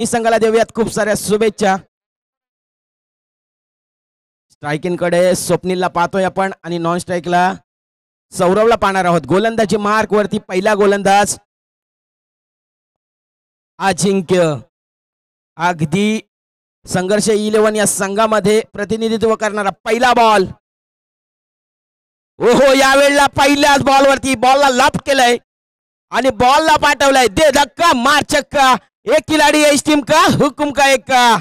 संघाला देऊयात खूप साऱ्या शुभेच्छा. स्ट्रायकिंग कडे स्वप्नीलला पाहतोय आपण आणि नॉन स्ट्राईकला सौरवला पाहणार आहोत. गोलंदाजी मार्क वरती पहिला गोलंदाज अजिंक्य. अगदी संघर्ष 11 या संघामध्ये प्रतिनिधित्व करणारा पहिला बॉल. ओहो, यावेळेला पहिल्याच बॉलवरती बॉलला लॉफ्ट केलंय आणि बॉलला पाठवलंय. दे धक्का मार चक्का. एक खिलाडी इस टीम का हुकुम का एक का.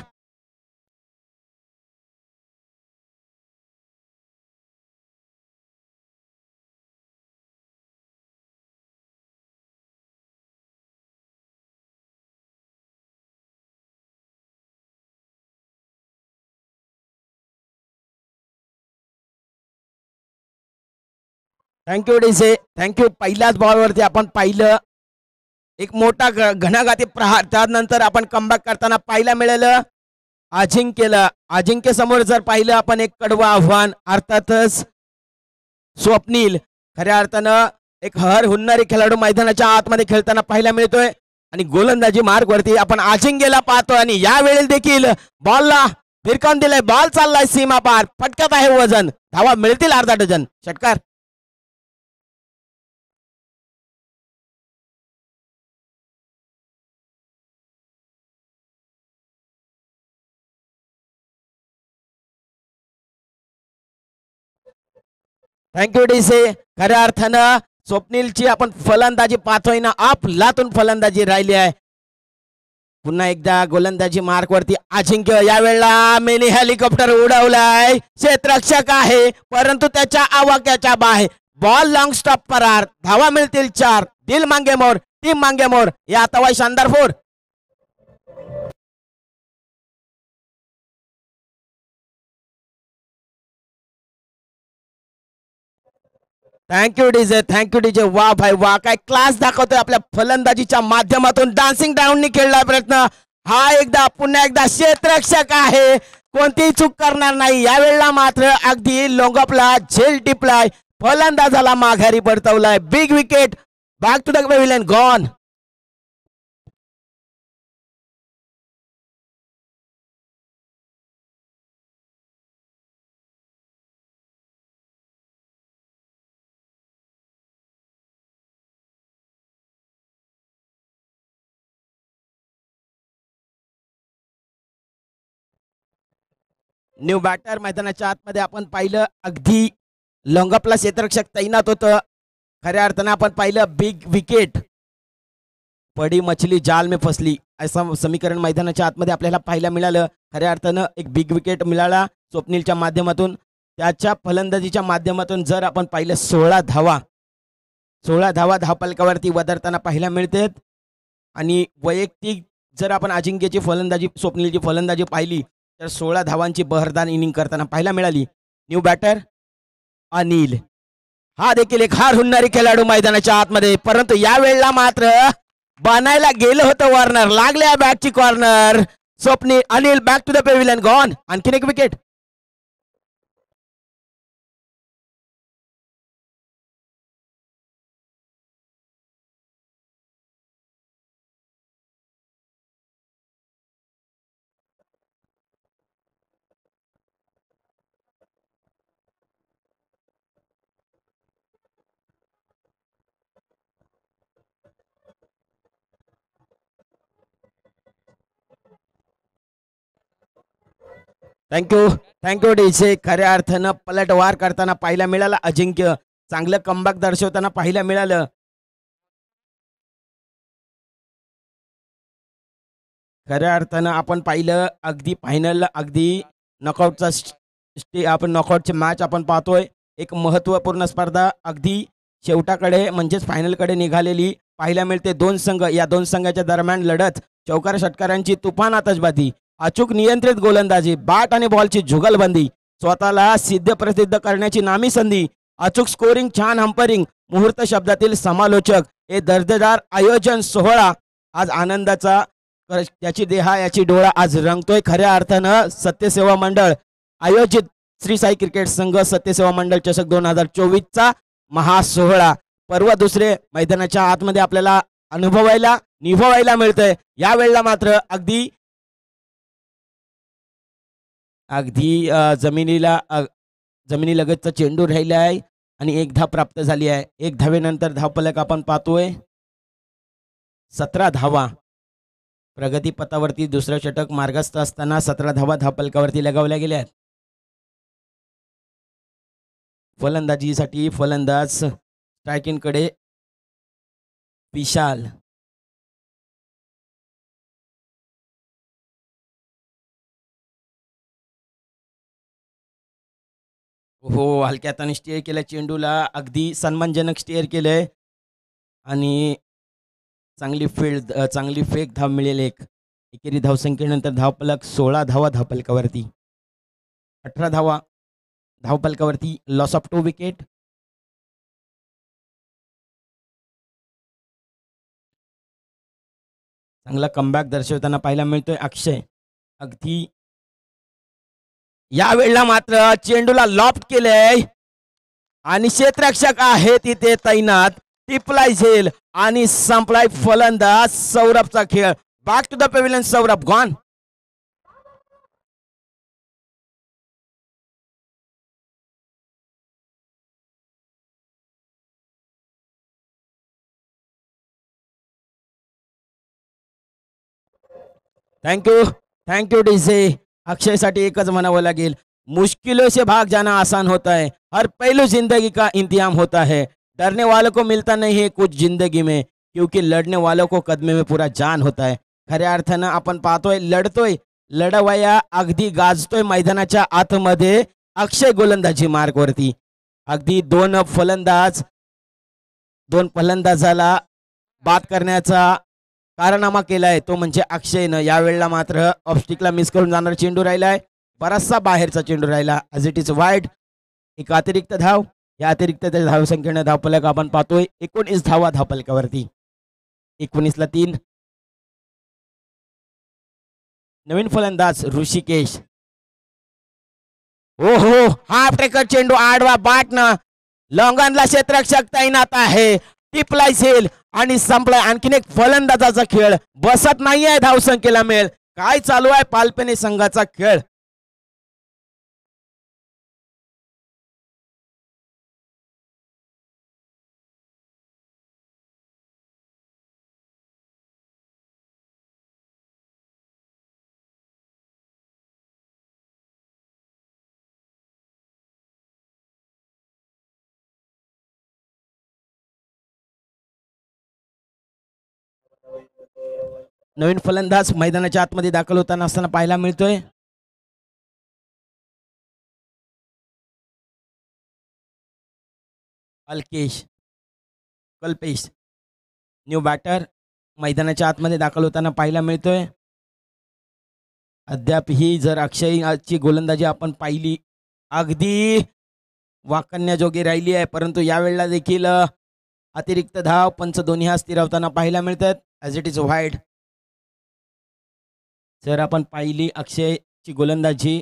Thank you DJ, thank you. पहिल्याच बॉलवरती आपण पाहिलं एक मोठा घणाघाती प्रहार. त्यानंतर आपण कमबॅक करताना पाहायला मिळालं अजिंक्यला. अजिंक्य समोर जर पाहिलं आपण एक कडवं आव्हान. अर्थातच स्वप्नील खऱ्या अर्थानं एक हर हुन्नरी खेळाडू मैदानाच्या आतमध्ये खेळताना पाहायला मिळतोय आणि गोलंदाजी मार्ग वरती आपण अजिंक्यला पाहतोय आणि यावेळी देखील बॉलला फिरकावून दिलाय. बॉल चाललाय सीमा पार. फटक्यात आहे वजन. धावा मिळतील अर्धा डझन. षटकार. थँक्यू डीसे. खऱ्या अर्थानं स्वप्नीलची आपण फलंदाजी पाहतोय ना, आपलातून फलंदाजी राहिली आहे. पुन्हा एकदा गोलंदाजी मार्क वरती अजिंक्य. यावेळेला मिनी हेलिकॉप्टर उडवलाय. क्षेत्ररक्षक आहे परंतु त्याच्या आवाक्याच्या बाहेर. बॉल लॉंग स्टॉप करार. धावा मिळतील 4. दिल मांगे मोर, टीम मांगे मोर. या तवाय शानदार 4. Thank you DJ, thank you DJ. वा भाई वा, काय क्लास दाखवतोय आपल्या फलंदाजीच्या माध्यमातून. डान्सिंग डाऊननी खेळला प्रयत्न. हा एकदा पुन्हा एकदा क्षेत्ररक्षक आहे, कोणतीही चूक करणार नाही. यावेळेला मात्र अगदी लोंगपला झेल टिपलाय. फलंदाजाला माघारी परतवलाय. Big wicket. Back to the pavilion. Gone. New batter मैदानाच्या आतमध्ये आपण पाहिलं अगदी लोंगपला क्षेत्ररक्षक तैनात होतं. खऱ्या अर्थानं आपण पाहिलं बिग विकेट. पडी मछली जाल में फसली असं समीकरण मैदानाच्या आतमध्ये आपल्याला पाहायला मिळालं. खऱ्या अर्थानं एक बिग विकेट मिळाला स्वप्नीलच्या माध्यमातून. त्याच्या फलंदाजीच्या माध्यमातून जर आपण पाहिलं 16 धावा धावपलकावरती वदरताना पाहायला मिळतात. आणि वैयक्तिक जर आपण अजिंक्यची फलंदाजी स्वप्नीलची फलंदाजी पाहिली तर 16 धावांची बहरदार इनिंग करताना पाहायला मिळाली. New batter Anil. हा देखील एक हार हुन्नरी खेळाडू मैदानाच्या आतमध्ये. परंतु यावेळेला मात्र बनायला गेलं होतं वॉर्नर. लागल्या बॅटची corner. Swapnil. Anil back to the pavilion. Gone. आणखीन एक विकेट. Thank you DJ. खऱ्या अर्थानं पलटवार करताना पाहायला मिळाला अजिंक्य. चांगलं कमबॅक दर्शवताना पाहायला मिळालं. खऱ्या अर्थानं आपण पाहिलं अगदी फायनल अगदी नॉकआउटचा आपण नॉकआउटची मॅच आपण पाहतोय. एक महत्त्वपूर्ण स्पर्धा अगदी शेवटाकडे म्हणजेच फायनलकडे निघालेली पाहायला मिळते. 2 संघ, या 2 संघाच्या दरम्यान लढत. चौकार षटकारांची तुफान आतषबाजी. अचूक नियंत्रित गोलंदाजी. बॅट आणि बॉलची जुगलबंदी. स्वतःला सिद्ध प्रसिद्ध करण्याची नामी संधी. अचूक स्कोरिंग, छान हंपरिंग. मुहूर्त शब्दातील समालोचक. हे दर्जेदार आयोजन सोहळा आज आनंदाचा. याची देहा याची डोळा आज रंगतोय. खऱ्या अर्थानं सत्यसेवा मंडळ आयोजित श्री साई क्रिकेट संघ सत्यसेवा मंडळ चषक 2024चा महासोहळा. पर्व दुसरे मैदानाच्या आतमध्ये आपल्याला अनुभवायला निभवायला मिळतंय. या वेळेला मात्र अगदी अगदी जमिनीलगतचा चेंडू राहिला आहे आणि एक धाव प्राप्त झाली आहे. एक धावेनंतर धावफलक आपण पाहतोय 17 धावा. प्रगतीपथावरती दुसरं षटक मार्गस्थ असताना 17 धावा धावफलकावरती लगावल्या गेल्या आहेत. फलंदाजीसाठी फलंदाज स्ट्रायकिंगकडे विशाल. हो, हलक्या हाताने स्टेअर केलं चेंडूला. अगदी सन्मानजनक स्टेअर केलंय आणि चांगली फेक धाव मिळेल एक. एकेरी धावसंख्येनंतर धावफलक 16 धावा धावफलकावरती. 18 धावा धावफलकावरती. Loss of 2 wicket. चांगला कमबॅक दर्शवताना पाहायला मिळतोय अक्षय. अगदी या वेळेला मात्र चेंडूला लॉफ्ट केलंय आणि क्षेत्ररक्षक आहे तिथे तैनात. टिपलाय झेल आणि संपलाय फलंदाज सौरभचा खेळ. Back to the pavilion Saurabh gone. Thank you DJ. अक्षयसाठी एकच म्हणावं लागेल, मुश्किलों से भाग जाना आसान होता है, हर पहलू जिंदगी का इंतजाम होता है, डरने वालों को मिलता नहीं है कुछ जिंदगी में, क्योंकि लढने वालों को कदमे में पूरा जान होता है. खऱ्या अर्थानं आपण पाहतोय लढतोय, लढवया अगदी गाजतोय मैदानाच्या आतमध्ये अक्षय गोलंदाजी मार्गवरती. अगदी दोन फलंदाजाला बाद करण्याचा कारनामा केलाय तो म्हणजे अक्षयनं. यावेळेला मात्र ऑफस्टिकला मिस करून जाणार चेंडू राहिलाय. बराचसा बाहेरचा चेंडू राहिला. As it is wide. एक अतिरिक्त धाव. या अतिरिक्त धावसंख्येनं धावफलक आपण पाहतोय 19 धावा धावफलकावरती. 19ला 3. नवीन फलंदाज ऋषिकेश. हो हो, हाफ टेकर चेंडू आडवा बाटनं लॉंगॉनला क्षेत्ररक्षक तैनात आहे. टिपलाय झेल आणि संपलाय. आणखीन एक फलंदाजाचा खेळ. बसत नाहीये धावसंख्येला मेल. काय चालू आहे पालपेने संघाचा खेळ. नवीन फलंदाज मैदानाच्या आतमध्ये दाखल होताना असताना पाहायला मिळतोय. कल्पेश न्यू बॅटर मैदानाच्या आतमध्ये दाखल होताना पाहायला मिळतोय. अद्याप ही जर अक्षयची गोलंदाजी आपण पाहिली अगदी वाकण्याजोगी राहिली आहे, परंतु यावेळेला देखील अतिरिक्त धाव पंच दोन्ही हा स्थिरावताना पाहायला मिळतात. As it is wide. जर आपण पाहिली अक्षयची गोलंदाजी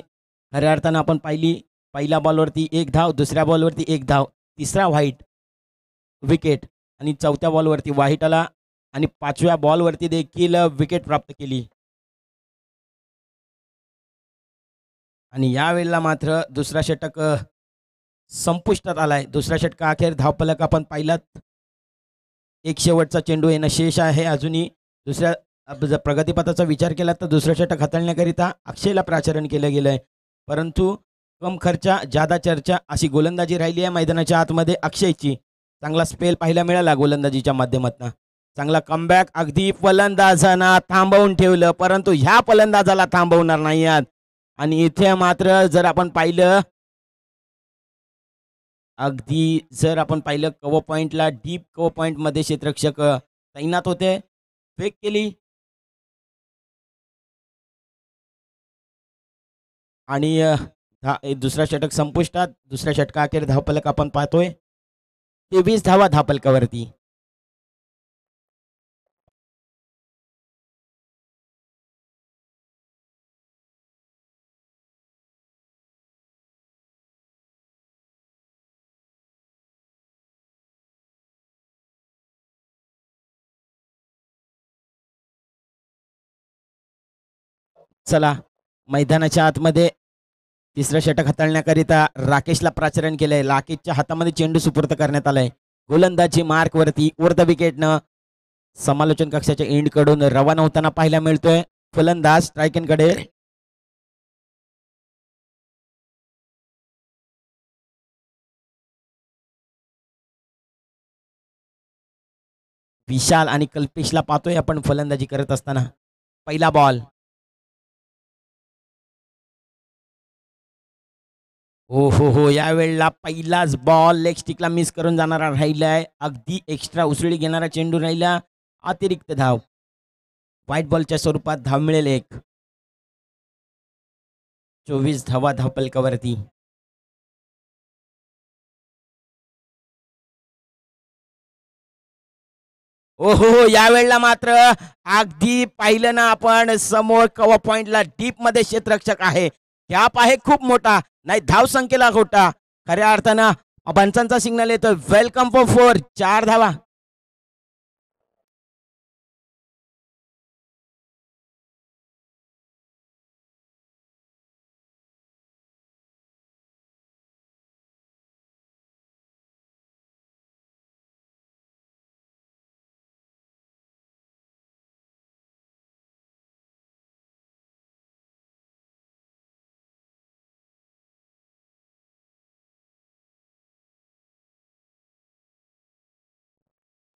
खऱ्या अर्थानं आपण पाहिली, पहिल्या बॉलवरती 1 धाव, दुसऱ्या बॉलवरती 1 धाव, तिसरा व्हाईट विकेट आणि चौथ्या बॉलवरती व्हाईट आला आणि 5व्या बॉलवरती देखील विकेट प्राप्त केली. आणि यावेळेला मात्र दुसरा षटक संपुष्टात आलाय. दुसऱ्या षटकाअखेर धावफलक आपण पाहिलात. एक शेवटचा चेंडू येणं शेष आहे अजूनही. जर प्रगतीपथाचा विचार केला तर दुसरं षटक हाताळण्याकरिता अक्षयला प्राचारण केलं गेलंय, परंतु कम खर्चा जादा चर्चा अशी गोलंदाजी राहिली आहे मैदानाच्या आतमध्ये अक्षयची. चांगला स्पेल पाहायला मिळाला गोलंदाजीच्या माध्यमातून. चांगला कमबॅक. अगदी फलंदाजांना थांबवून ठेवलं, परंतु ह्या फलंदाजाला थांबवणार नाही आहेत. आणि इथे मात्र जर आपण पाहिलं कव्हर पॉईंटला डीप कव्हर पॉईंटमध्ये क्षेत्ररक्षक तैनात होते. फेक केली आणि दुसरा षटक संपुष्टात. दुसऱ्या षटकाअखेर धावफलक आपण पाहतोय 23 धावा धावफलकावरती. चला मैदानाच्या आतमध्ये तिसरं षटक हाताळण्याकरिता राकेशला प्राचारण केलंय. राकेशच्या हातामध्ये चेंडू सुपूर्द करण्यात आलाय. गोलंदाजी मार्क वरती वर द विकेटनं समालोचन कक्षाच्या एंड कडून रवाना होताना पाहायला मिळतोय. फलंदाज स्ट्रायकिंग कडे विशाल आणि कल्पेशला पाहतोय आपण फलंदाजी करत असताना. पहिला बॉल. हो या वेळेला पहिलाच बॉल लेग स्टिकला मिस करून जाणारा राहिलाय. अगदी एक्स्ट्रा उसळी घेणारा चेंडू राहिला. अतिरिक्त धाव. व्हाईट बॉलच्या स्वरूपात धाव मिळेल एक. 24 धावा धावपलकावरती. या वेळेला मात्र अगदी पाहिलं ना आपण समोर कव्हर पॉइंटला डीप मध्ये क्षेत्ररक्षक आहे. गॅप आहे खूप मोठा. नाही धाव संख्येला खोटा. खऱ्या अर्थानं पंचांचा सिग्नल येतोय. Welcome for 4. 4 धावा.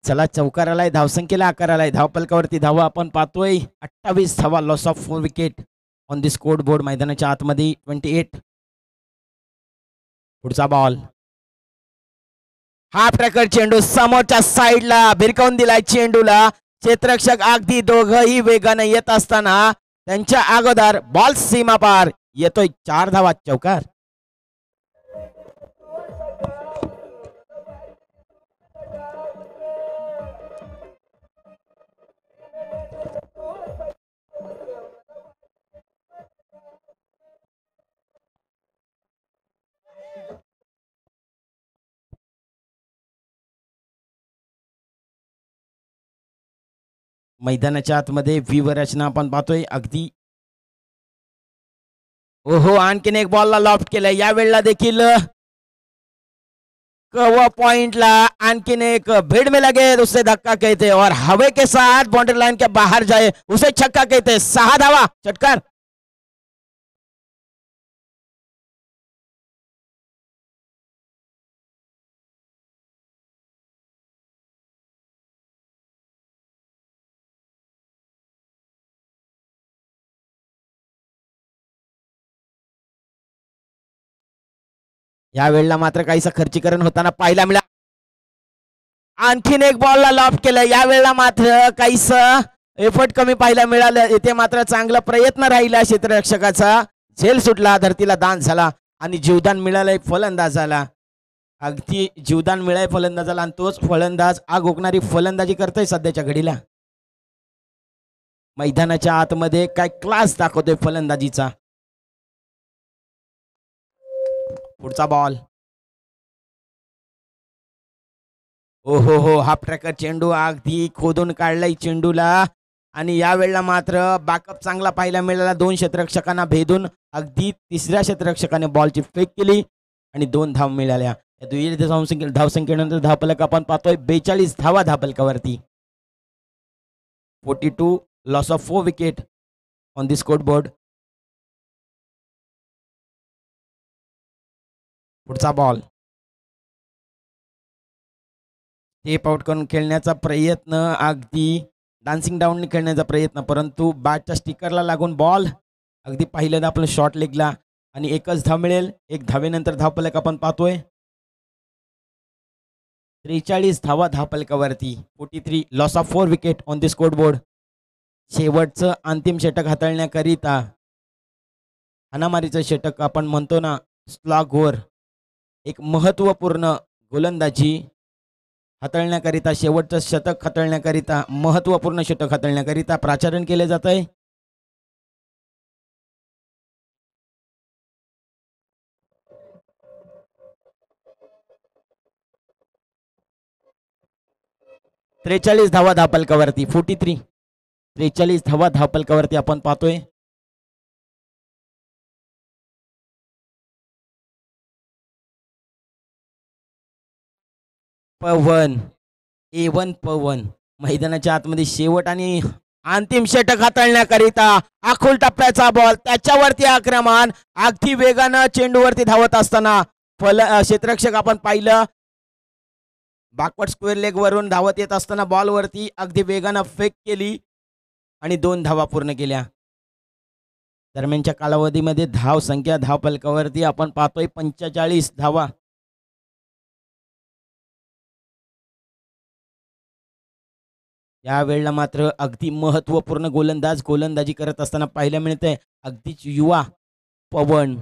चला चौकार आलाय. धावसंख्येला आकार आलाय. धावपलकावरती धावा आपण पाहतोय. 28 धावा. Loss of 4 wicket on the score board. मैदानाच्या आतमध्ये 28. पुढचा बॉल. हा प्रकार चेंडू समोरच्या साईडला भिरकावून दिलाय चेंडूला. क्षेत्ररक्षक अगदी दोघही वेगाने येत असताना त्यांच्या अगोदर बॉल सीमा पार येतोय. 4 धावा. चौकार. मैदानाच्या आतमध्ये व्यूह रचना आपण पाहतोय. अगदी आणखीन एक बॉलला लॉफ्ट केलंय. या वेळेला देखील कव्हर पॉइंटला आणखीन एक भीड़ में लगे उसे धक्का कहते और हवे के साथ बाउंड्री लाइन के बाहर जाए उसे छक्का कहते. 6 धावा. चटकार. या वेळेला मात्र काहीसा खर्चीकरण होताना पाहायला मिळाला. आणखीन एक बॉलला लॉफ्ट केलं. या वेळेला मात्र काहीसं एफर्ट कमी पाहायला मिळालं. इथे मात्र चांगला प्रयत्न राहिला क्षेत्ररक्षकाचा. झेल सुटला. धरतीला दान झाला आणि जीवदान मिळालंय फलंदाजाला. अगदी जीवदान मिळालंय फलंदाजाला आणि तोच फलंदाज आग ओकणारी फलंदाजी करतोय सध्याच्या घडीला. मैदानाच्या आतमध्ये काय क्लास दाखवतोय फलंदाजीचा. पुढचा बॉल. हाफ ट्रॅकर चेंडू अगदी खोदून काढलाय चेंडूला आणि या वेळेला मात्र बॅकअप चांगला पाहायला मिळाला. 2 क्षेत्ररक्षकांना भेदून अगदी तिसऱ्या क्षेत्ररक्षकाने बॉलची फेक केली आणि 2 धाव मिळाल्या. या दुहेरी धावसंख्येनंतर धावपलक आपण पाहतोय 42 धावा धावपलकावरती. 42. Loss of 4 wicket on the score board. पुढचा बॉल. टेप आउट करून खेळण्याचा प्रयत्न. अगदी डान्सिंग डाऊन खेळण्याचा प्रयत्न परंतु बॅटच्या स्टिकरला लागून बॉल. अगदी पाहिलं आपलं शॉर्ट लेगला आणि एकच धाव मिळेल. 1 धावेनंतर धावपलक आपण पाहतोय. 43 धावा धावपलकावरती. 43. Loss of 4 wicket on the score board. शेवटचं अंतिम षटक हाताळण्याकरिता हाणामारीचं षटक आपण म्हणतो ना स्लॉगवर. एक महत्त्वपूर्ण गोलंदाजी हाताळण्याकरिता शेवटचं षटक हाताळण्याकरिता महत्त्वपूर्ण षटक हाताळण्याकरिता प्राचारण केले जात आहे. त्रेचाळीस धावा धावपलकावरती. 43. 43 धावा धावपलकावरती आपण पाहतोय. पवन, A1 पवन मैदानाच्या आतमध्ये शेवट आणि अंतिम षटक हाताळण्याकरिता आखूल टप्प्याचा बॉल त्याच्यावरती आक्रमण अगदी वेगानं चेंडूवरती धावत असताना क्षेत्ररक्षक आपण पाहिलं बॅकवर्ड स्क्वेअर लेग वरून धावत येत असताना बॉलवरती अगदी वेगानं फेक केली आणि 2 धावा पूर्ण केल्या. दरम्यानच्या कालावधीमध्ये धाव संख्या धाव फलकावरती आपण पाहतोय 45 धावा. यावेळेला मात्र अगदी महत्त्वपूर्ण गोलंदाजी करत असताना पाहायला मिळतंय अगदीच युवा पवन.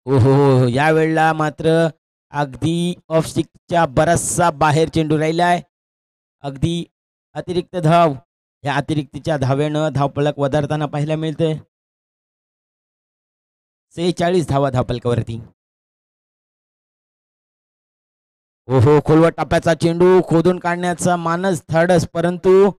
हो हो हो यावेळेला मात्र अगदी ऑफ स्टिकच्या बराचसा बाहेर चेंडू राहिलाय. अगदी अतिरिक्त धाव या अतिरिक्तच्या धावेनं धावफलक वधारताना पाहायला मिळते 46 धावा धावफलकावरती. हो खोलवर टप्प्याचा चेंडू खोदून काढण्याचा मानस धाडस परंतु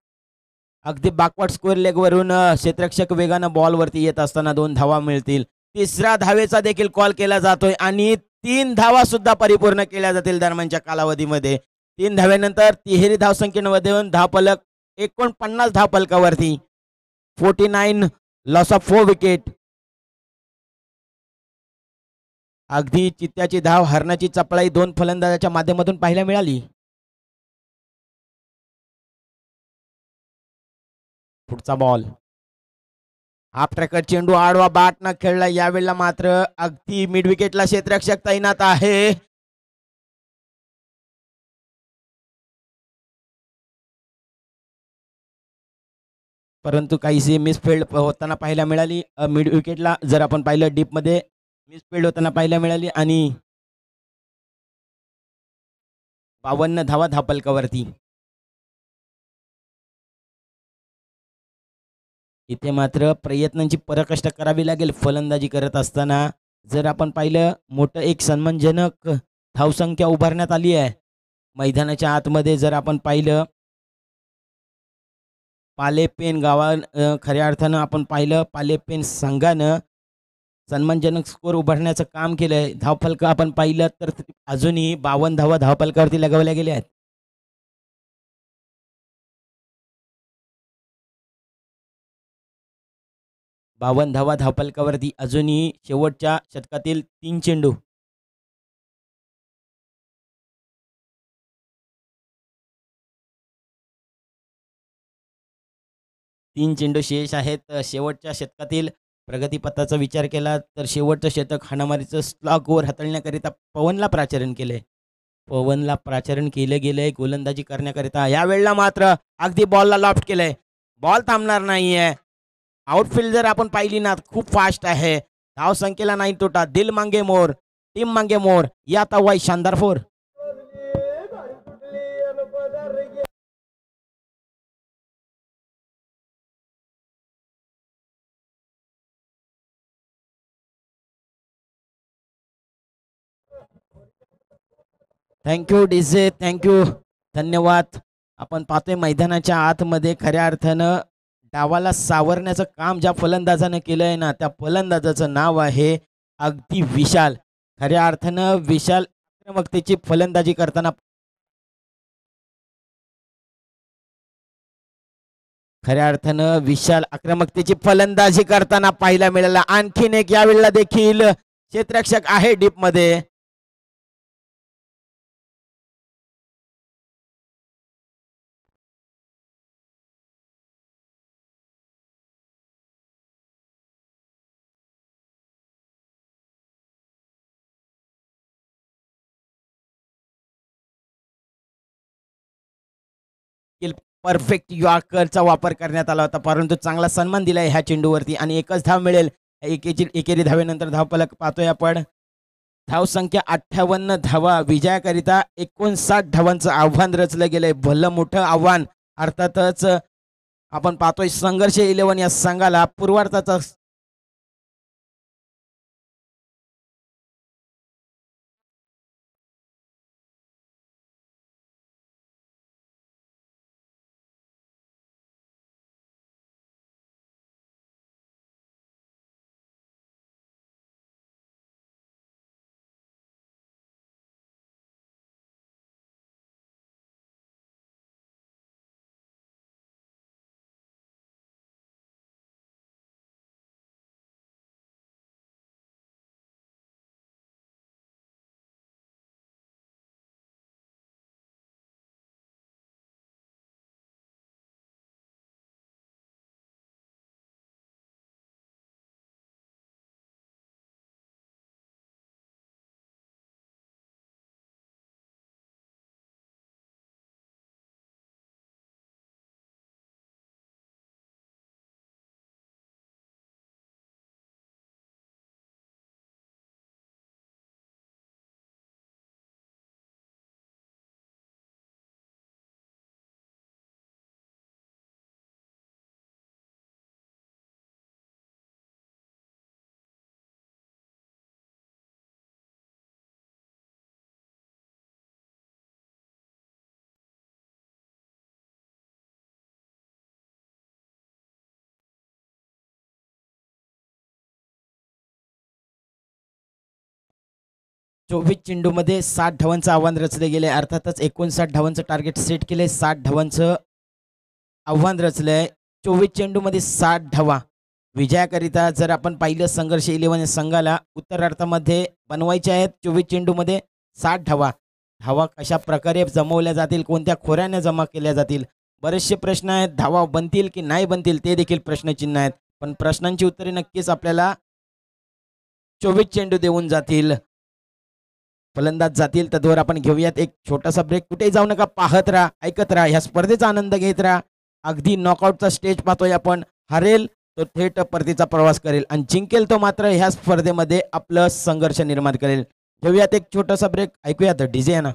अगदी बॅकवर्ड स्क्वेअर लेग वरून क्षेत्ररक्षक वेगानं बॉलवरती येत असताना 2 धावा मिळतील. तिसऱ्या धावेचा देखील कॉल केला जातोय आणि 3 धावा सुद्धा परिपूर्ण केल्या जातील दरम्यानच्या कालावधीमध्ये. 3 धावेनंतर तिहेरी धावसंख्येमध्ये धावफलक 49 धावफलकावरती 49 लॉस ऑफ 4 विकेट. अगदी चित्त्याची धाव हरणाची चपळाई 2 फलंदाजाच्या माध्यमातून पाहायला मिळाली. पुढचा बॉल हाफ ट्रॅकर चेंडू आडवा बॅट न खेळला. यावेळेला मात्र अगदी मिड विकेटला क्षेत्ररक्षक तैनात आहे. परंतु काहीशी मिसफिल्ड होताना पाहायला मिळाली. मिड विकेटला जर आपण पाहिलं डीपमध्ये मिसफिल्ड होताना पाहायला मिळाली आणि 52 धावा धावफलकावरती. इथे मात्र प्रयत्नांची पराकाष्ठा करावी लागेल फलंदाजी करत असताना. जर आपण पाहिलं मोठं एक सन्मानजनक धावसंख्या उभारण्यात आली आहे मैदानाच्या आतमध्ये. जर आपण पाहिलं पालेपेन खऱ्या अर्थानं आपण पाहिलं पालेपेन संघानं सन्मानजनक स्कोर उभारण्याचं काम केलंय. धावफलक आपण पाहिलं तर अजूनही 52 धावा धावफलकावरती लगावल्या गेल्या आहेत. बावन्न धावा धावफलकावरती अजूनही शेवटच्या षटकातील 3 चेंडू. तीन चेंडू शेष आहेत. शेवटच्या षटकातील प्रगतीपथाचा विचार केला तर शेवटचं षटक हाणामारीचं स्लॉग ओव्हर हाताळण्याकरिता पवनला प्राचारण केलंय. पवनला प्राचारण केलं गेलंय गोलंदाजी करण्याकरिता. यावेळेला मात्र अगदी बॉलला लॉफ्ट केलंय. बॉल थांबणार नाहीये. आउटफील्ड जर आपण पाहिली ना खूप फास्ट आहे. धाव संख्येला नाही तोटा. दिल मांगे मोर टीम मांगे मोर या तवाई शानदार फोर. थँक्यू डीजे थँक्यू धन्यवाद. आपण पाहतोय मैदानाच्या आतमध्ये खऱ्या अर्थानं डावाला सावरण्याचं काम ज्या फलंदाजानं केलंय ना त्या फलंदाजाचं नाव आहे अगदी विशाल. खऱ्या अर्थानं विशाल आक्रमकतेची फलंदाजी करताना खऱ्या अर्थानं विशाल आक्रमकतेची फलंदाजी करताना पाहायला मिळाला. आणखीन एक यावेळेला देखील क्षेत्ररक्षक आहे डीप मध्ये. परफेक्ट यॉर्करचा वापर करण्यात आला होता परंतु चांगला सन्मान दिलाय ह्या चेंडूवरती आणि एकच धाव मिळेल. एकेरी धावेनंतर धावफलक पाहतोय आपण. धावसंख्या 58 धावा. विजयाकरिता 59 धावांचं आव्हान रचलं गेलंय. भलं मोठं आव्हान. अर्थातच आपण पाहतोय संघर्ष 11 या संघाला पूर्वार्धाचा 24 चेंडूमध्ये 60 धावांचं आव्हान रचले गेले. अर्थातच 59 धावांचं टार्गेट सेट केले. 60 धावांचं आव्हान रचलंय. 24 चेंडूमध्ये 60 धावा विजयाकरिता जर आपण पाहिलं संघर्ष 11 संघाला उत्तरार्धामध्ये बनवायचे आहेत. 24 चेंडूमध्ये 60 धावा. धावा कशा प्रकारे जमवल्या जातील, कोणत्या खोऱ्याने जमा केल्या जातील, बरेचसे प्रश्न आहेत. धावा बनतील की नाही बनतील ते देखील प्रश्नचिन्ह आहेत. पण प्रश्नांची उत्तरे नक्कीच आपल्याला 24 चेंडू देऊन जातील, फलंदाज जातील. तद्वर आपण घेऊयात एक छोटासा ब्रेक. कुठेही जाऊ नका, पाहत राहा, ऐकत राहा, ह्या स्पर्धेचा आनंद घेत राहा. अगदी नॉकआउटचा स्टेज पाहतोय आपण. हरेल तो थेट परतीचा प्रवास करेल आणि जिंकेल तो मात्र ह्या स्पर्धेमध्ये आपलं संघर्ष निर्माण करेल. घेऊयात एक छोटासा ब्रेक. ऐकूयात डीजे ना.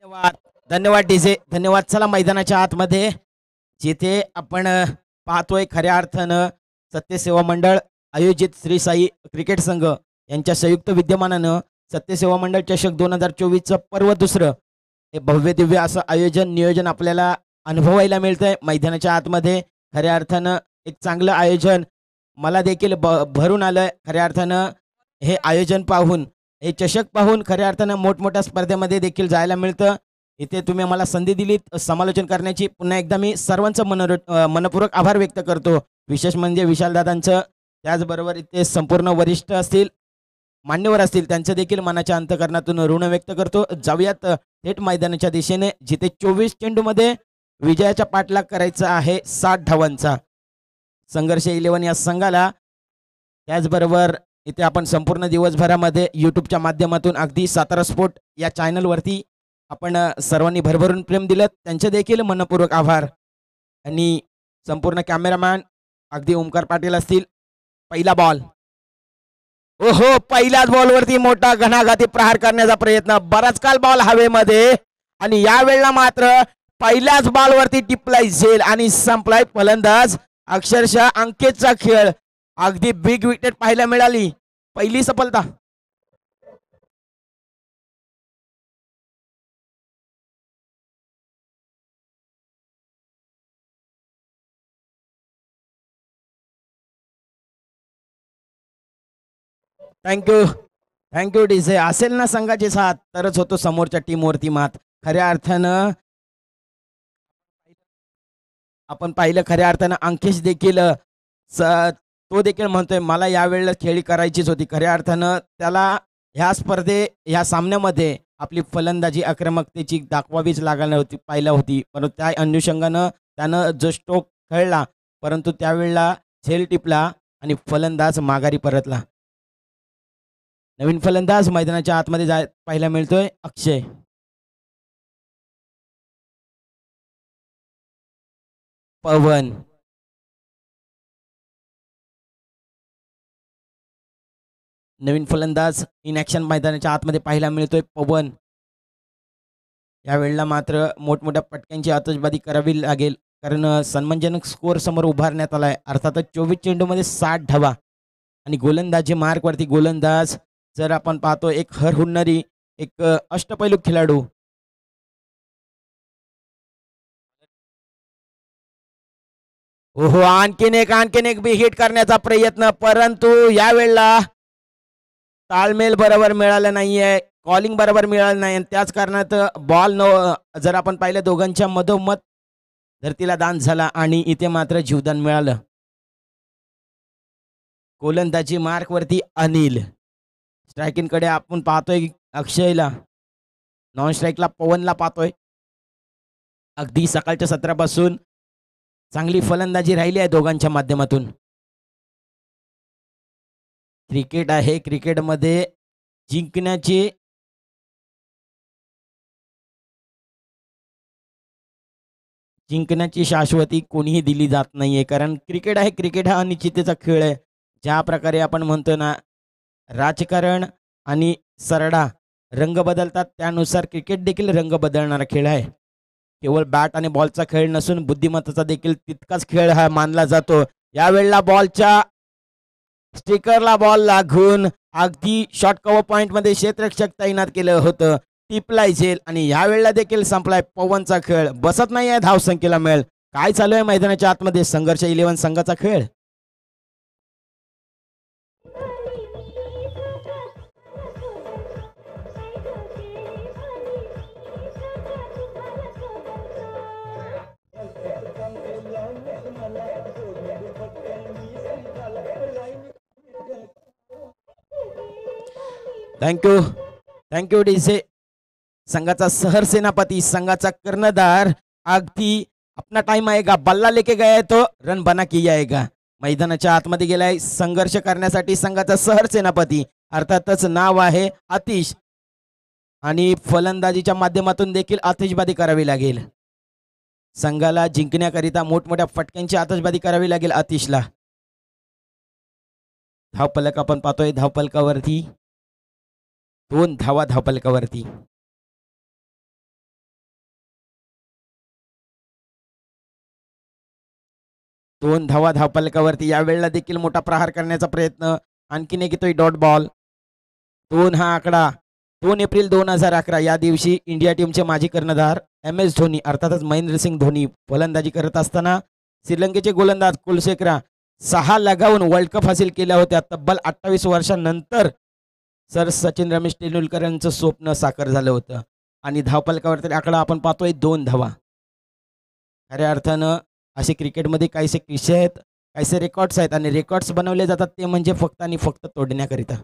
धन्यवाद, धन्यवाद डीजे, धन्यवाद. चला मैदानाच्या आतमध्ये, जिथे आपण पाहतोय खऱ्या अर्थानं सत्यसेवा मंडळ आयोजित श्री साई क्रिकेट संघ यांच्या संयुक्त विद्यमानानं सत्यसेवा मंडळ चषक 2024चं पर्व दुसरं हे भव्य दिव्य असं आयोजन नियोजन आपल्याला अनुभवायला मिळतंय मैदानाच्या आतमध्ये. खऱ्या अर्थानं एक चांगलं आयोजन मला देखील भरून आलंय. खऱ्या अर्थानं हे आयोजन पाहून, हे चषक पाहून खऱ्या अर्थानं मोठमोठ्या स्पर्धेमध्ये देखील जायला मिळतं. इथे तुम्ही मला संधी दिलीत समालोचन करण्याची. पुन्हा एकदा मी सर्वांचं मनपूर्वक आभार व्यक्त करतो. विशेष म्हणजे विशालदादांचं, त्याचबरोबर इथे संपूर्ण वरिष्ठ असतील, मान्यवर असतील, त्यांचं देखील मनाच्या अंतकरणातून ऋण व्यक्त करतो. जाऊयात थेट मैदानाच्या दिशेने, जिथे 24 चेंडूमध्ये विजयाचा पाठलाग करायचा आहे 60 धावांचा. संघर्ष 11 या संघाला. त्याचबरोबर इथे आपण संपूर्ण दिवसभरामध्ये यूट्यूबच्या माध्यमातून अगदी सातारा स्पोर्ट या चॅनलवरती आपण सर्वांनी भरभरून प्रेम दिलं, त्यांचे देखील मनपूर्वक आभार. आणि संपूर्ण कॅमेरामॅन अगदी ओमकार पाटील असतील. पहिला बॉल, ओहो, पहिल्याच बॉलवरती मोठा घणाघाती प्रहार करण्याचा प्रयत्न. बराच काल बॉल हवेमध्ये आणि यावेळेला मात्र पहिल्याच बॉलवरती टिपलाय झेल आणि संपलाय फलंदाज. अक्षरशः अंकेचा खेळ, अगदी बिग विकेट पाहायला मिळाली. पहिली सफलता. Thank you, thank you DJ. असेल ना संघाची साथ तरच होतो समोरच्या टीमवरती मात. खऱ्या अर्थानं आपण पाहिलं, खऱ्या अर्थानं अंकेश देखील तो देखील म्हणतोय मला यावेळेला खेळी करायचीच होती. खऱ्या अर्थानं त्याला ह्या सामन्यामध्ये आपली फलंदाजी आक्रमकतेची दाखवावीच लागणार होती, पाहिला होती. परंतु त्या अनुषंगानं त्यानं जो स्ट्रोक खेळला, परंतु त्यावेळेला झेल टिपला आणि फलंदाज माघारी परतला. नवीन फलंदाज मैदानाच्या आतमध्ये पाहायला मिळतोय, अक्षय. पवन, नवीन फलंदाज इन ॲक्शन मैदानाच्या आतमध्ये पाहायला मिळतोय, पवन. यावेळेला मात्र मोठमोठ्या पटक्यांची आतषबाजी करावी लागेल, कारण सन्मानजनक स्कोअर समोर उभारण्यात आलाय. अर्थातच 24 चेंडूमध्ये 60 धावा आणि गोलंदाजी मार्कवरती गोलंदाज जर आपण पाहतो, एक हरहुन्नरी, एक अष्टपैलू खेळाडू. ओहो, आणखीन एक बी हिट करण्याचा प्रयत्न, परंतु यावेळेला ताळमेल बरोबर मिळालं नाहीये, कॉलिंग बरोबर मिळालं नाही. त्याच कारणात बॉल जर आपण पाहिलं दोघांच्या मधोमध धरतीला दान झाला आणि इथे मात्र जीवदान मिळालं. गोलंदाजी मार्कवरती अनिल. स्ट्रायकिंगकडे आपण पाहतोय अक्षयला, नॉन स्ट्राईकला पवनला पाहतोय. अगदी सकाळच्या सत्रापासून चांगली फलंदाजी राहिली आहे दोघांच्या माध्यमातून. क्रिकेट आहे, क्रिकेटमध्ये जिंकण्याची जिंकण्याची शाश्वती कोणीही दिली जात नाहीये, कारण क्रिकेट आहे, क्रिकेट हा अनिश्चिततेचा खेळ आहे. ज्या प्रकारे आपण म्हणतो ना, राजकारण आणि सरडा रंग बदलतात, त्यानुसार क्रिकेट देखील रंग बदलणारा खेळ आहे. केवळ बॅट आणि बॉलचा खेळ नसून बुद्धिमत्तेचा देखील तितकाच खेळ हा मानला जातो. यावेळेला बॉलच्या स्टिकरला बॉल लागून अगदी शॉर्ट कव्हर पॉइंटमध्ये क्षेत्ररक्षक तैनात केलं होतं. टिपलाय झेल आणि यावेळेला देखील संपलाय पवनचा खेळ. बसत नाही आहे धावसंख्येला मेळ. काय चालू आहे मैदानाच्या आतमध्ये? संघर्ष 11 संघाचा खेळ. Thank you thank you DJ. संघाचा सहर सेनापती, संघाचा कर्णधार. अगदी अपना टाइम आएगा, बल्ला लेके गया तो रन बना की जाएगा. मैदानाच्या आतमध्ये गेलाय संघर्ष करण्यासाठी संघाचा सहर सेनापती, अर्थातच नाव आहे आतिश. आणि फलंदाजीच्या माध्यमातून देखील आतिषबाजी करावी लागेल. संघाला जिंकण्याकरिता मोठमोठ्या फटक्यांची आतिषबाजी करावी लागेल आतिशला. धावफलक आपण पाहतोय, धावफलकावरती 2 धावा धावफलकावरती. दोन धावा धावफलकावरती. यावेळेला देखील मोठा प्रहार करण्याचा प्रयत्न. आणखीन एक येतोय डॉट बॉल. 2 हा आकडा. 2 एप्रिल 2011 या दिवशी इंडिया टीमचे माजी कर्णधार MS धोनी, अर्थातच महेंद्रसिंग धोनी फलंदाजी करत असताना श्रीलंकेचे गोलंदाज कुलशेखरा 6 लगावून वर्ल्ड कप हासिल केल्या होत्या. तब्बल 28 वर्षांनंतर सर सचिन रमेश तेंडुलकरांचं स्वप्न साकार झालं होतं. आणि धावफलकावरती आकडा आपण पाहतोय 2 धावा. खऱ्या अर्थानं असे क्रिकेटमध्ये काहीसे किस्से आहेत, काहीसे रेकॉर्ड्स आहेत, आणि रेकॉर्ड्स बनवले जातात ते म्हणजे फक्त आणि फक्त तोडण्याकरिता.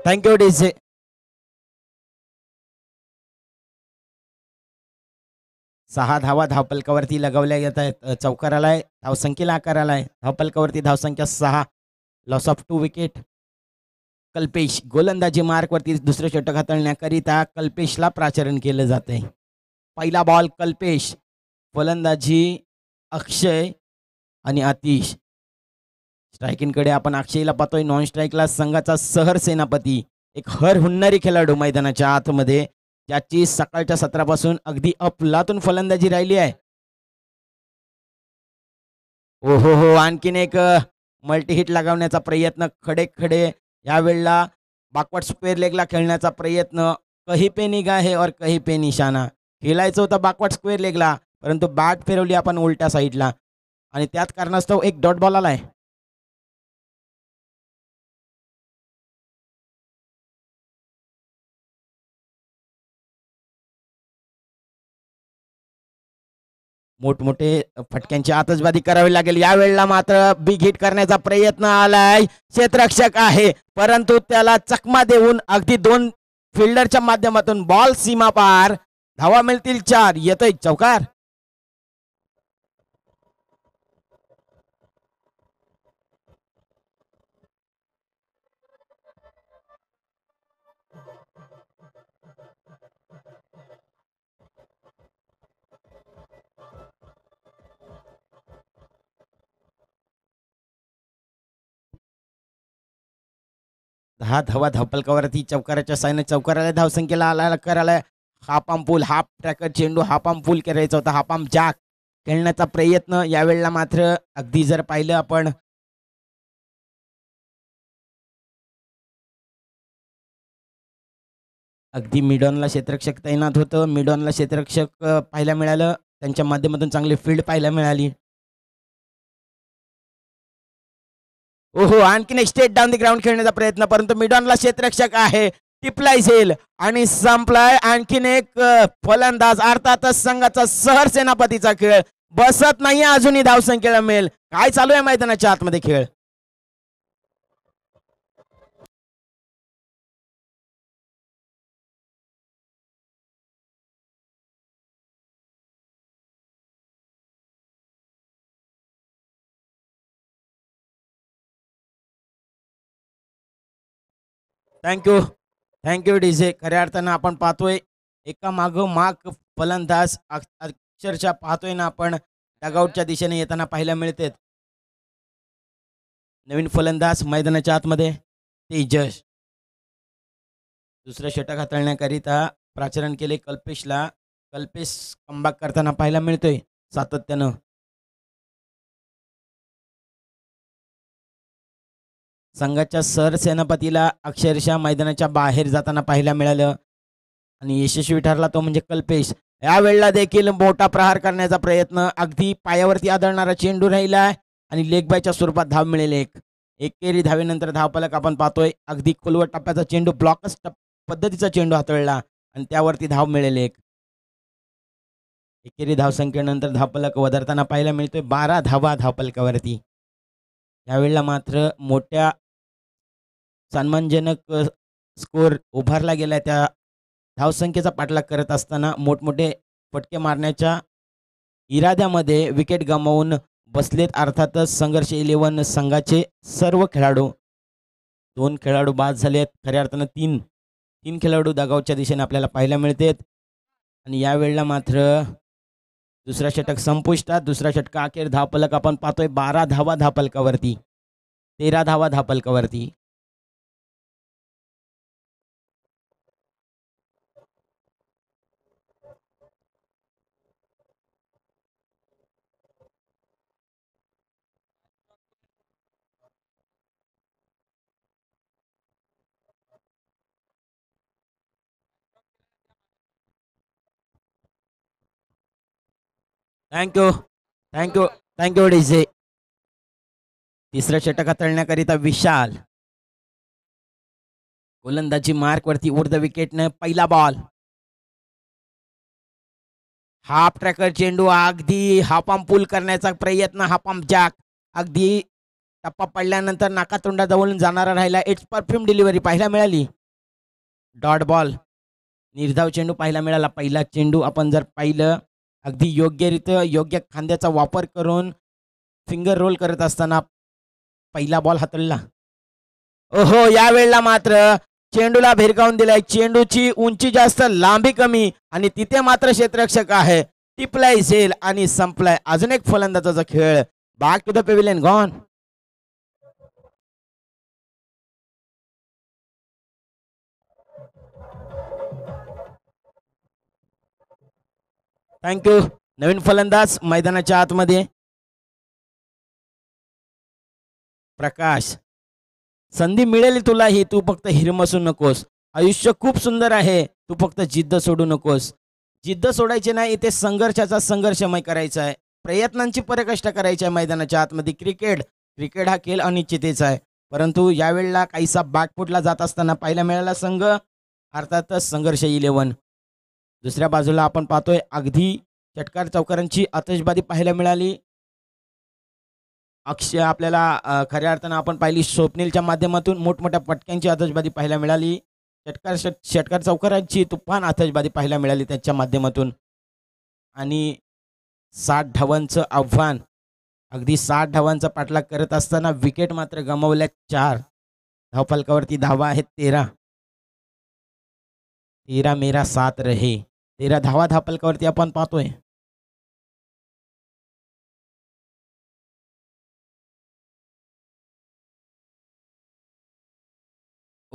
Thank you DJ. सहा धावा धावफलकावरती लगावल्या जात आहेत. चौकार आलाय, धावसंख्येला आकार आलाय. धावफलकावरती धावसंख्या 6, लॉस ऑफ 2 विकेट. कल्पेश गोलंदाजी मार्कवरती दुसरे षटक हाताळण्याकरिता कल्पेशला प्राचारण केलं जात आहे. पहिला बॉल कल्पेश, फलंदाजी अक्षय आणि आतिश. स्ट्रायकिंगकडे आपण अक्षयला पाहतोय. नॉन स्ट्राईकला संघाचा सहर सेनापती, एक हर हुन्नरी खेळाडू मैदानाच्या आतमध्ये, ज्याची सकाळच्या सत्रापासून अगदी अफलातून फलंदाजी राहिली आहे. ओ हो हो, आणखीन एक मल्टी हिट लगावण्याचा प्रयत्न. खडे खडे यावेळेला बॅकवर्ड स्क्वेअर लेगला खेळण्याचा प्रयत्न. कही पे निगाह है और कही पे निशाणा. खेळायचं होतं बॅकवर्ड स्क्वेअर लेगला, परंतु बॅट फिरवली आपण उलट्या साईडला, आणि त्याच कारणास्तव एक डॉट बॉल आलाय. मोठमोठे फटक्यांची आतषबाजी करावी लागेल. यावेळेला मात्र बिग हिट करण्याचा प्रयत्न आलाय. क्षेत्ररक्षक आहे, परंतु त्याला चकमा देऊन अगदी 2 फिल्डरच्या माध्यमातून बॉल सीमा पार. धावा मिळतील 4. येतोय चौकार. दहा धावा धावफलकावरती चौकाराच्या साईने. चौकाराला धावसंख्येला आला करायला half arm pull, half tracker चेंडू हाफ आर्म पुल करायचा होता, हाफ आर्म जॅक खेळण्याचा प्रयत्न यावेळेला मात्र अगदी जर पाहिलं आपण अगदी मिडॉनला क्षेत्ररक्षक तैनात होतं, मिडॉनला क्षेत्ररक्षक पाहायला मिळालं, त्यांच्या माध्यमातून चांगली फील्ड पाहायला मिळाली. ओहो, आणखीन एक स्टेट डाऊन द ग्राउंड खेळण्याचा प्रयत्न, परंतु मिडॉनला क्षेत्ररक्षक आहे, टिपलाय झेल आणि संपलाय. आणखीन एक फलंदाज अर्थातच संघाचा सहर सेनापतीचा खेळ बसत नाही, अजूनही धावसंख्येला मिळेल. काय चालू आहे मैदानाच्या आतमध्ये खेळ? Thank you, thank you DJ. खऱ्या अर्थानं आपण पाहतोय एका माग फलंदाज अक्षरशः पाहतोय ना आपण डगआउटच्या दिशेने येताना पाहायला मिळते. नवीन फलंदाज मैदानाच्या आतमध्ये तेजस. दुसरं षटक हाताळण्याकरिता प्राचरण केले कल्पेशला. कल्पेश कमबॅक करताना पाहायला मिळतोय सातत्यानं. संघाच्या सरसेनापतीला अक्षरशः मैदानाच्या बाहेर जाताना पाहायला मिळालं आणि यशस्वी ठरला तो म्हणजे कल्पेश. यावेळेला देखील मोठा प्रहार करण्याचा प्रयत्न, अगदी पायावरती आदळणारा चेंडू राहिला आणि लेगबायच्या स्वरूपात धाव मिळेल. एकेरी धावेनंतर धावफलक आपण पाहतोय, अगदी खोलवर टप्प्याचा चेंडू ब्लॉकच पद्धतीचा चेंडू हाताळला आणि त्यावरती धाव मिळेल. एकेरी धावसंख्येनंतर धावफलक वधारताना पाहायला मिळतोय 12 धावा धावफलकावरती. यावेळेला मात्र मोठ्या सन्मानजनक स्कोर उभारला गेला. त्या धावसंख्येचा पाठलाग करत असताना मोठमोठे फटके मारण्याच्या इराद्यामध्ये विकेट गमावून बसलेत अर्थातच संघर्ष 11 संघाचे सर्व खेळाडू. 2 खेळाडू बाद झालेत. खऱ्या अर्थानं तीन खेळाडू दगावच्या दिशेने आपल्याला पाहायला मिळतात. आणि यावेळेला मात्र दुसरा षटक संपुष्टात. दुसरा षटका अखेर धावफलक आपण पाहतोय 12 धावा धावफलकावरती, 13 धावा धावफलकावरती. Thank you, thank you, thank you DJ. तिसरं षटक हाताळण्याकरिता विशाल. गोलंदाजी मार्कवरती ऊर्ध विकेटनं पहिला बॉल. हाफ ट्रॅकर चेंडू अगदी हाफ आर्म पुल करण्याचा प्रयत्न, हाफ आर्म जॅक अगदी टप्पा पडल्यानंतर नाकातोंडाजवळून जाणारा राहिला. इट्स परफ्यूम डिलिव्हरी पाहायला मिळाली. डॉट बॉल, निर्धाव चेंडू पाहायला मिळाला. पहिला चेंडू आपण जर पाहिलं अगदी योग्यरित्या योग्य खांद्याचा वापर करून फिंगर रोल करत असताना पहिला बॉल हाताळला. ओहो, यावेळेला मात्र चेंडूला भिरकावून दिलाय. चेंडूची उंची जास्त, लांबी कमी आणि तिथे मात्र क्षेत्ररक्षक आहे. टिपलाय झेल आणि संपलाय. अजून एक फलंदाजाचा खेळ. Back to the pavilion gone. Thank you. नवीन फलंदाज मैदानाच्या आतमध्ये प्रकाश. संधी मिळेल तुला ही, तू फक्त हिरमसू नकोस. आयुष्य खूप सुंदर आहे, तू फक्त जिद्द सोडू नकोस. जिद्द सोडायची नाही, इथे संघर्षाचा संघर्षमय करायचा आहे. प्रयत्नांची पराकाष्ठा करायची आहे मैदानाच्या आतमध्ये. क्रिकेट हा खेळ अनिश्चितेचा आहे, परंतु यावेळेला काहीसा बॅकफुटला जात असताना पाहायला मिळाला संघ अर्थातच संघर्ष 11. दुसऱ्या बाजूला आपण पाहतोय अगदी चटकार चौकारांची आतषबाजी पाहायला मिळाली. अक्षय आपल्याला खऱ्या अर्थानं आपण पाहिली स्वप्नीलच्या माध्यमातून मोठमोठ्या पटक्यांची आतषबाजी पाहायला मिळाली. षटकार चौकारांची तुफान आतषबाजी पाहायला मिळाली त्याच्या माध्यमातून. आणि 60 धावांचं आव्हान, अगदी 60 धावांचा पाठलाग करत असताना विकेट मात्र गमावल्या 4. धावफलकावरती धावा आहेत 13. 13 मेरा 7 रहे. 13 धावा धावफलकावरती आपण पाहतोय.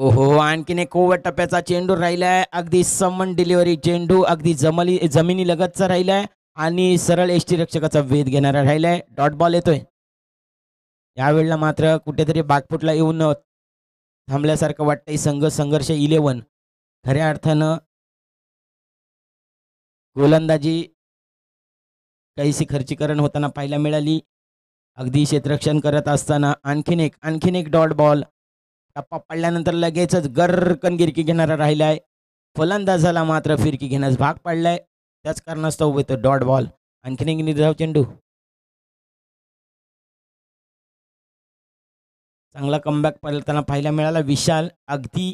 ओहो, आणखीन एक ओव्हर टप्प्याचा चेंडू राहिलाय. अगदी समन डिलिव्हरी चेंडू अगदी जमिनी लगतचा राहिलाय आणि सरळ एष्टी रक्षकाचा वेध घेणारा राहिलाय. डॉट बॉल येतोय. यावेळेला मात्र कुठेतरी बागफुटला येऊन थांबल्यासारखं वाटतंय. संघर्ष 11. खऱ्या अर्थानं गोलंदाजी काहीशी खर्चीकरण होताना पाहायला मिळाली. अगदी क्षेत्ररक्षण करत असताना आणखीन एक डॉट बॉल. टप्पा पडल्यानंतर लगेचच गर्रकन गिरकी घेणारा राहिलाय. फलंदाजाला मात्र फिरकी घेण्यास भाग पडलाय. त्याच कारणास्तव येतो डॉट बॉल. आणखीन एक निर्धाव चेंडू. चांगला कमबॅक पडताना पाहायला मिळाला. विशाल अगदी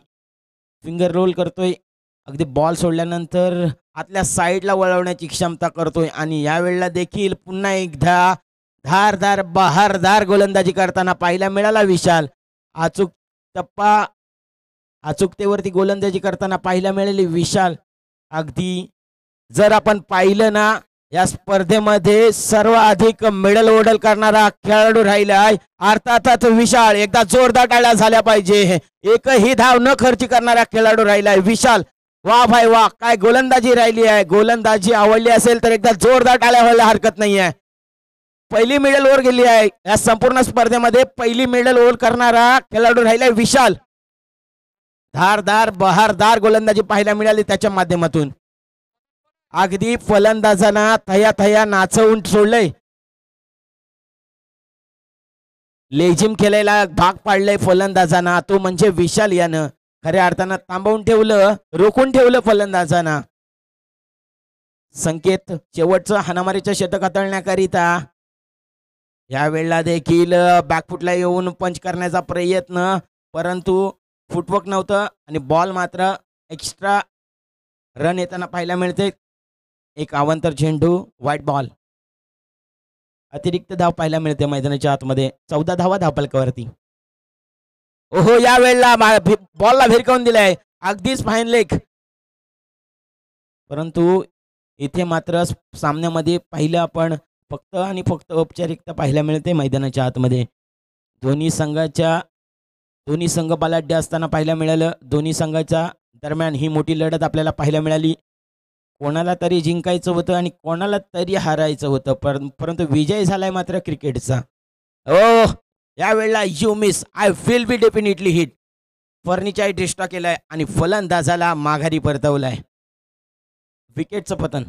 फिंगर रोल करतोय. अगदी बॉल सोडल्यानंतर आतल्या साईडला वळवण्याची क्षमता करतोय आणि यावेळेला देखील पुन्हा एकदा धारदार बहारदार गोलंदाजी करताना पाहायला मिळाला विशाल. अचूक टप्पा अचूकतेवरती गोलंदाजी करताना पाहायला मिळाली विशाल. अगदी जर आपण पाहिलं ना, या स्पर्धेमध्ये सर्वाधिक मेडल ओडल करणारा खेळाडू राहिला आहे अर्थातच विशाल. एकदा जोरदार टाळ्या झाल्या पाहिजे. एकही धाव न खर्च करणारा खेळाडू राहिलाय विशाल. वा भाई वा, काय गोलंदाजी राहिली आहे. गोलंदाजी आवडली असेल तर एकदा जोरदार टाळ्या व्हायला हरकत नाही आहे. पहिली मिडल ओव्हर गेली आहे या संपूर्ण स्पर्धेमध्ये. पहिली मिडल ओव्हर करणारा खेळाडू राहिलाय विशाल. धारदार बहारदार गोलंदाजी पाहायला मिळाली त्याच्या माध्यमातून. अगदी फलंदाजांना थया थया नाचवून सोडलंय. लेझिम खेळायला भाग पाडलंय फलंदाजांना. तो म्हणजे विशाल यानं खऱ्या अर्थानं थांबवून ठेवलं, रोखून ठेवलं फलंदाजांना. संकेत शेवटचं हाणामारीचं षटक हाताळण्याकरिता यावेळेला देखील बॅकफुटला येऊन पंच करण्याचा प्रयत्न, परंतु फुटवर्क नव्हतं आणि बॉल मात्र एक्स्ट्रा रन येताना पाहायला मिळते. एक अवांतर चेंडू, व्हाईट बॉल. अतिरिक्त धाव पाहायला मिळते मैदानाच्या आतमध्ये. 14 धावा धावफलकावरती. ओहो, या वेळेला बॉलला भिरकावून दिलाय. अगदीच फाईन लेग. परंतु इथे मात्र सामन्यामध्ये पाहिलं आपण फक्त आणि फक्त औपचारिकता पाहायला मिळते मैदानाच्या आतमध्ये. दोन्ही संघ बलाढ्य असताना पाहायला मिळालं. दोन्ही संघाच्या दरम्यान ही मोठी लढत आपल्याला पाहायला मिळाली. कोणाला तरी जिंकायचं होतं आणि कोणाला तरी हारायचं होतं, परंतु विजय झालाय मात्र क्रिकेटचा. ओ, यावेळेला you miss, I will be definitely hit. Furniture destroy केलाय आणि फलंदाजाला माघारी परतवलाय. विकेटचं पतन.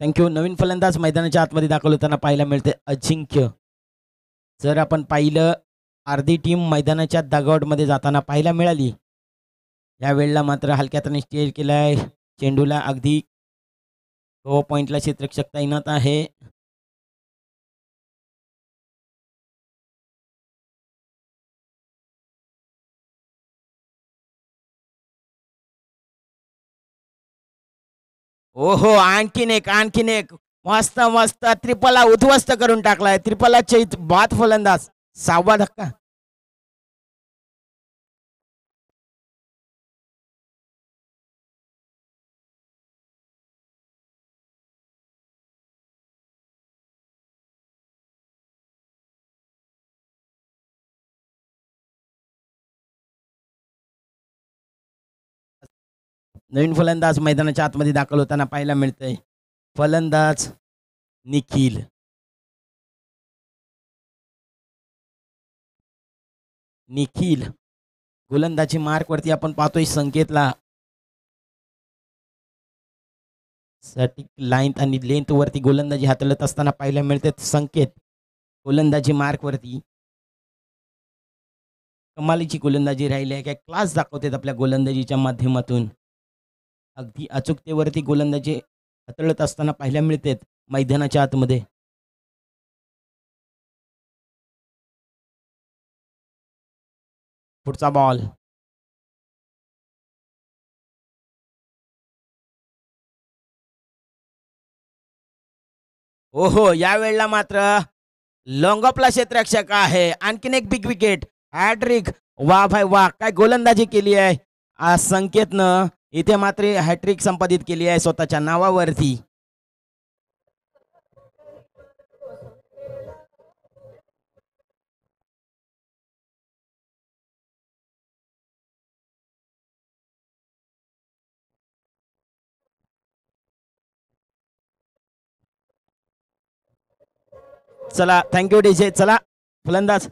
थँक्यू. नवीन फलंदाज मैदानाच्या आतमध्ये दाखल होताना पाहायला मिळते अजिंक्य. जर आपण पाहिलं, अर्धी टीम मैदानाच्या दगावटमध्ये जाताना पाहायला मिळाली. यावेळेला मात्र हलक्यात स्टेअर केलाय चेंडूला. अगदी पॉईंटला क्षेत्ररक्षक तैनात आहे. ओहो, आणखीन एक मस्त मस्त त्रिपला उद्ध्वस्त करून टाकलाय. त्रिपलाच्या बाद फलंदाज. 6वा धक्का. नवीन फलंदाज मैदानाच्या आतमध्ये दाखल होताना पाहायला मिळतंय. फलंदाज निखिल. गोलंदाजी मार्कवरती आपण पाहतोय संकेतला. सटीक लाईन आणि लेंथ वरती गोलंदाजी हाताळत असताना पाहायला मिळते संकेत. गोलंदाजी मार्कवरती कमालीची गोलंदाजी राहिली आहे. काय क्लास दाखवतात आपल्या गोलंदाजीच्या माध्यमातून. अगदी अचूकतेवरती गोलंदाजी हाताळत असताना पाहायला मिळते मैदानाच्या आतमध्ये. पुढचा बॉल. ओहो, या वेळेला मात्र लॉंगॉपला क्षेत्ररक्षक आहे. आणखीन एक बिग विकेट, हॅट्रिक. वा भाई वा, काय गोलंदाजी केली आहे आज संकेतनं. इथे मात्र हॅट्रिक संपादित केली आहे स्वतःच्या नावावरती. चला, थँक्यू डीजे. चला फलंदाज.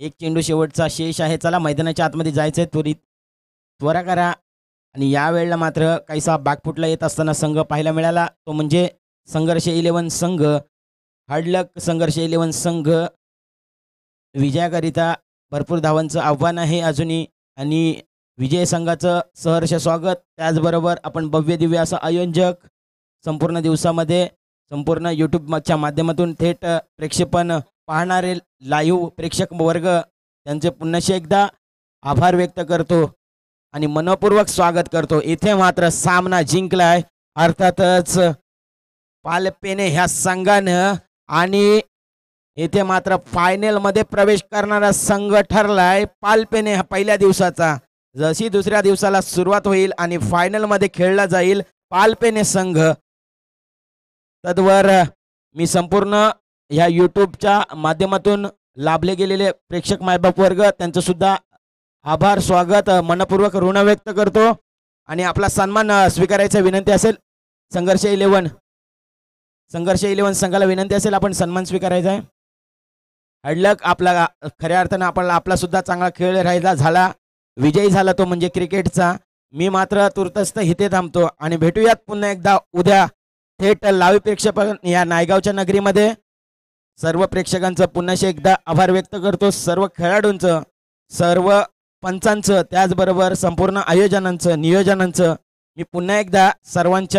एक चेंडू शेवटचा शेष आहे. चला मैदानाच्या आतमध्ये जायचंय, त्वरित त्वरा करा. आणि या वेळेला मात्र काहीसा बॅकफुटला येत असताना संघ पाहायला मिळाला, तो म्हणजे संघर्ष 11 संघ. हार्डलक संघर्ष 11 संघ विजयाकरिता भरपूर धावांचं आव्हान आहे अजूनही. आणि विजय संघाचं सहर्ष स्वागत. त्याचबरोबर आपण भव्य दिव्य असं आयोजक संपूर्ण दिवसामध्ये संपूर्ण यूट्यूबच्या माध्यमातून थेट प्रेक्षेपण पाहणारे लाईव्ह प्रेक्षक वर्ग त्यांचे पुन्हा एकदा आभार व्यक्त करतो आणि मनपूर्वक स्वागत करतो. इथे मात्र सामना जिंकलाय अर्थातच पालपेने ह्या संघानं. आणि इथे मात्र फायनलमध्ये प्रवेश करणारा संघ ठरलाय पालपेने ह्या पहिल्या दिवसाचा. जशी दुसऱ्या दिवसाला सुरुवात होईल आणि फायनलमध्ये खेळला जाईल पालपेने संघ, तद्वर मी संपूर्ण ह्या यूट्यूबच्या माध्यमातून लाभले गेलेले प्रेक्षक मायबाप वर्ग त्यांचं सुद्धा आभार स्वागत मनपूर्वक ऋण व्यक्त करतो. आणि आपला सन्मान स्वीकारायचा विनंती असेल. संघर्ष 11 संघाला विनंती असेल आपण सन्मान स्वीकारायचा आहे. हडलक आपला खऱ्या अर्थानं आपला सुद्धा चांगला खेळ राहिला, झाला, विजयी झाला तो म्हणजे क्रिकेटचा. मी मात्र तुर्तस्थ इथे थांबतो आणि भेटूयात पुन्हा एकदा उद्या थेट लाईव्ह प्रेक्षेपण या नायगावच्या नगरीमध्ये. सर्व प्रेक्षकांचं पुन्हा एकदा आभार व्यक्त करतो, सर्व खेळाडूंचं, सर्व पंचांचं, त्याचबरोबर संपूर्ण आयोजनांचं, नियोजनांचं मी पुन्हा एकदा सर्वांच्या